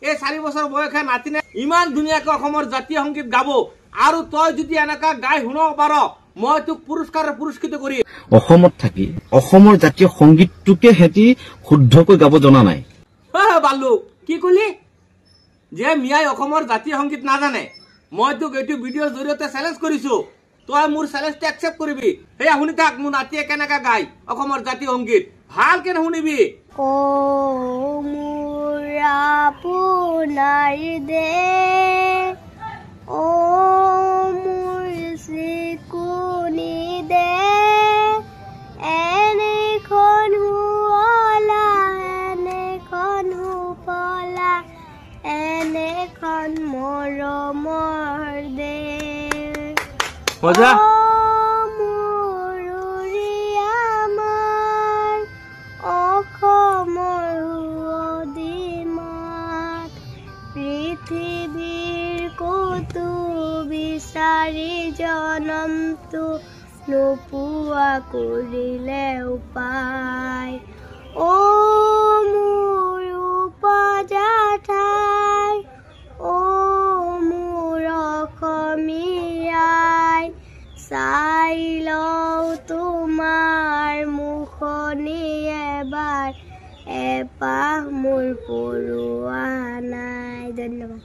এই 4 বছৰ বয়সে নাতিনে ইমান ধুনীয়াকৈ অসমৰ জাতীয় সংগীত গাব আৰু তই যদি এনেকা গাই শুনাব পাৰ মই তোক পুৰস্কৃত কৰি অসমত থাকি অসমৰ জাতীয় সংগীতটোকে হেতি শুদ্ধকৈ গাব জনা নাই বাল্লু কি কলি যে মিয়াই অসমৰ জাতীয় সংগীত নাজানে মই তোক এইটো ভিডিঅ'ৰ জৰিয়তে চ্যালেঞ্জ কৰিছো তই মোৰ চ্যালেঞ্জটো একচেপ্ট কৰিবি হেয়া শুনি থাক মোৰ নাতিয়ে কেনেকা গাই অসমৰ জাতীয় সংগীত ভালকে শুনিবি ও মুৰা পুনাৰ দে ও মোৰ চিকুনি দে এনেখন হুৱলা এনেখন হুপলা এনেখন মৰমৰ দে মজা পৃথিৱীৰ কতো বিচাৰি জনমটো নোপোৱা কৰিলে উপায় ও মোৰ উপজা ঠাই ও মোৰ অসমীয়াই চাই লওঁ তোমাৰ মুখনি এবাৰ এপাহ মোৰ পৰুৱা নাই ধন্যবাদ